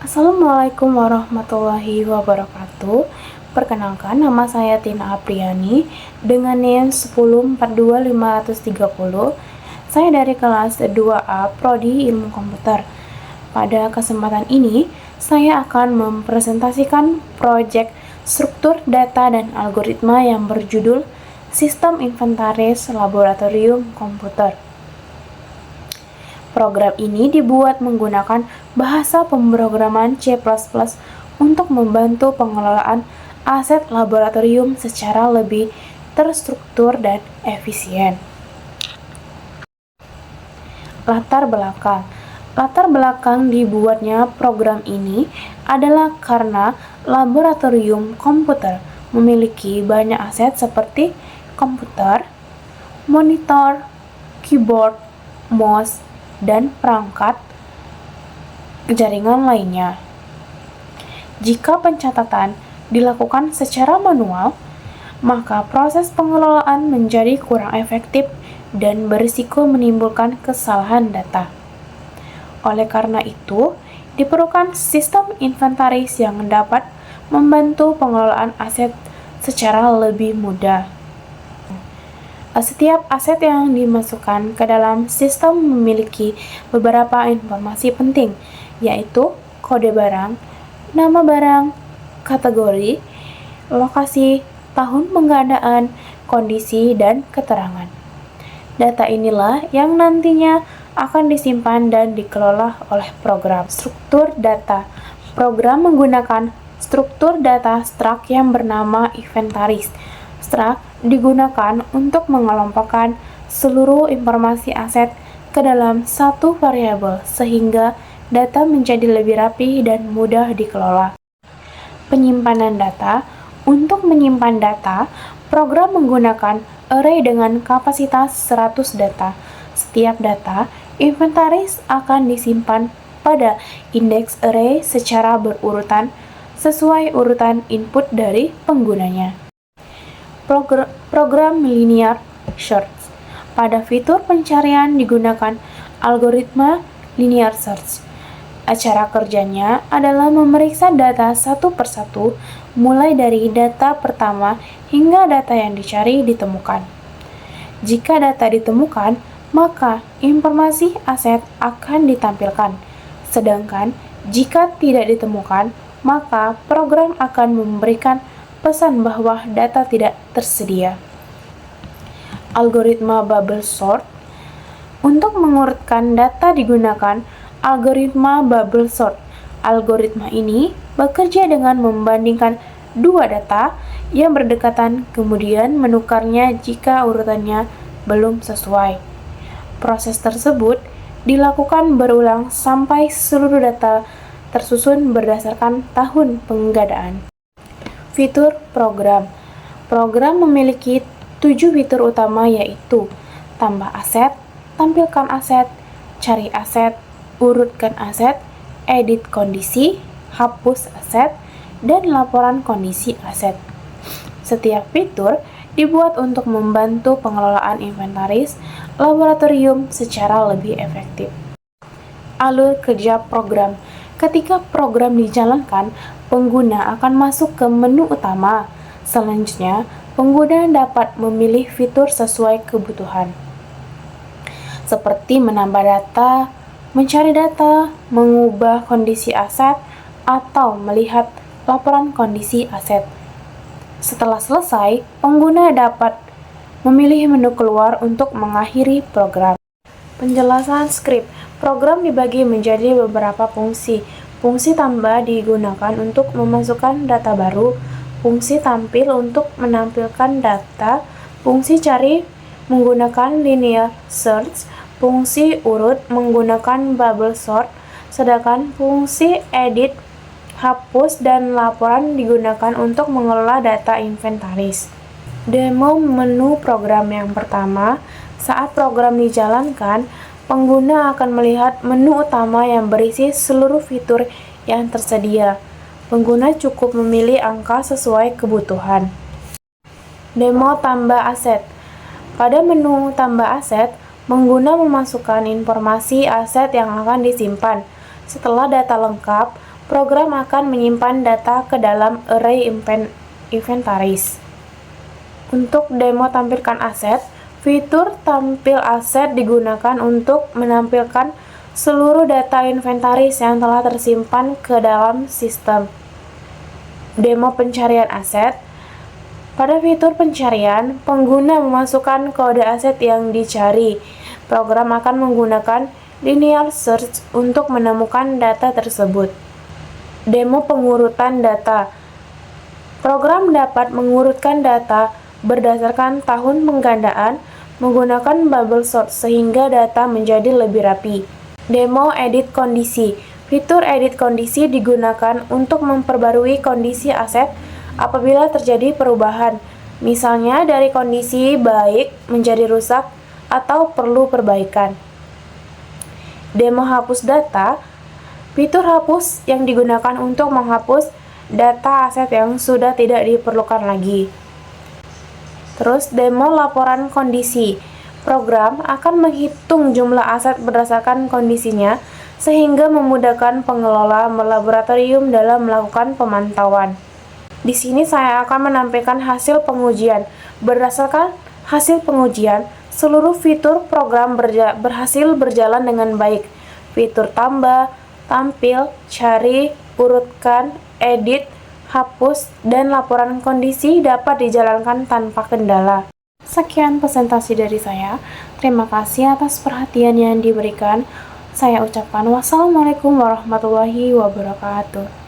Assalamualaikum warahmatullahi wabarakatuh. Perkenalkan, nama saya Tina Apriani dengan NIM 1042530. Saya dari kelas 2A Prodi Ilmu Komputer. Pada kesempatan ini, saya akan mempresentasikan proyek struktur data dan algoritma yang berjudul Sistem Inventaris Laboratorium Komputer. Program ini dibuat menggunakan bahasa pemrograman C++ untuk membantu pengelolaan aset laboratorium secara lebih terstruktur dan efisien. Latar belakang dibuatnya program ini adalah karena laboratorium komputer memiliki banyak aset seperti komputer, monitor, keyboard, mouse, dan perangkat jaringan lainnya. Jika pencatatan dilakukan secara manual, maka proses pengelolaan menjadi kurang efektif dan berisiko menimbulkan kesalahan data. Oleh karena itu, diperlukan sistem inventaris yang dapat membantu pengelolaan aset secara lebih mudah. Setiap aset yang dimasukkan ke dalam sistem memiliki beberapa informasi penting, yaitu kode barang, nama barang, kategori, lokasi, tahun pengadaan, kondisi, dan keterangan. Data inilah yang nantinya akan disimpan dan dikelola oleh program. Struktur data. Program menggunakan struktur data struct yang bernama inventaris. Struct digunakan untuk mengelompokkan seluruh informasi aset ke dalam satu variabel sehingga data menjadi lebih rapi dan mudah dikelola. Penyimpanan data. Untuk menyimpan data, program menggunakan array dengan kapasitas 100 data. Setiap data inventaris akan disimpan pada indeks array secara berurutan sesuai urutan input dari penggunanya. Program linear search. Pada fitur pencarian digunakan algoritma linear search. Cara kerjanya adalah memeriksa data satu persatu, mulai dari data pertama hingga data yang dicari ditemukan. Jika data ditemukan, maka informasi aset akan ditampilkan. Sedangkan jika tidak ditemukan, maka program akan memberikan pesan bahwa data tidak tersedia. Algoritma bubble sort. Untuk mengurutkan data digunakan algoritma bubble sort. Algoritma ini bekerja dengan membandingkan dua data yang berdekatan kemudian menukarnya jika urutannya belum sesuai. Proses tersebut dilakukan berulang sampai seluruh data tersusun berdasarkan tahun pengadaan. Fitur program. Program memiliki 7 fitur utama, yaitu tambah aset, tampilkan aset, cari aset, urutkan aset, edit kondisi, hapus aset, dan laporan kondisi aset. Setiap fitur dibuat untuk membantu pengelolaan inventaris laboratorium secara lebih efektif. Alur kerja program. Ketika program dijalankan, pengguna akan masuk ke menu utama. Selanjutnya, pengguna dapat memilih fitur sesuai kebutuhan, seperti menambah data, mencari data, mengubah kondisi aset, atau melihat laporan kondisi aset. Setelah selesai, pengguna dapat memilih menu keluar untuk mengakhiri program. Penjelasan skrip. Program dibagi menjadi beberapa fungsi. Fungsi tambah digunakan untuk memasukkan data baru, fungsi tampil untuk menampilkan data, fungsi cari menggunakan linear search, fungsi urut menggunakan bubble sort, sedangkan fungsi edit, hapus, dan laporan digunakan untuk mengelola data inventaris. Demo menu program yang pertama. Saat program dijalankan, pengguna akan melihat menu utama yang berisi seluruh fitur yang tersedia. Pengguna cukup memilih angka sesuai kebutuhan. Demo tambah aset. Pada menu tambah aset, pengguna memasukkan informasi aset yang akan disimpan. Setelah data lengkap, program akan menyimpan data ke dalam array inventaris. Untuk demo tampilkan aset, fitur tampil aset digunakan untuk menampilkan seluruh data inventaris yang telah tersimpan ke dalam sistem. Demo pencarian aset. Pada fitur pencarian, pengguna memasukkan kode aset yang dicari. Program akan menggunakan linear search untuk menemukan data tersebut. Demo pengurutan data. Program dapat mengurutkan data berdasarkan tahun penggandaan menggunakan bubble sort sehingga data menjadi lebih rapi. Demo edit kondisi. Fitur edit kondisi digunakan untuk memperbarui kondisi aset apabila terjadi perubahan, misalnya dari kondisi baik menjadi rusak atau perlu perbaikan. Demo hapus data. Fitur hapus yang digunakan untuk menghapus data aset yang sudah tidak diperlukan lagi. Terus demo laporan kondisi. Program akan menghitung jumlah aset berdasarkan kondisinya sehingga memudahkan pengelola laboratorium dalam melakukan pemantauan. Di sini saya akan menampilkan hasil pengujian. Berdasarkan hasil pengujian, seluruh fitur program berhasil berjalan dengan baik. Fitur tambah, tampil, cari, urutkan, edit, hapus, dan laporan kondisi dapat dijalankan tanpa kendala. Sekian presentasi dari saya. Terima kasih atas perhatian yang diberikan. Saya ucapkan wassalamualaikum warahmatullahi wabarakatuh.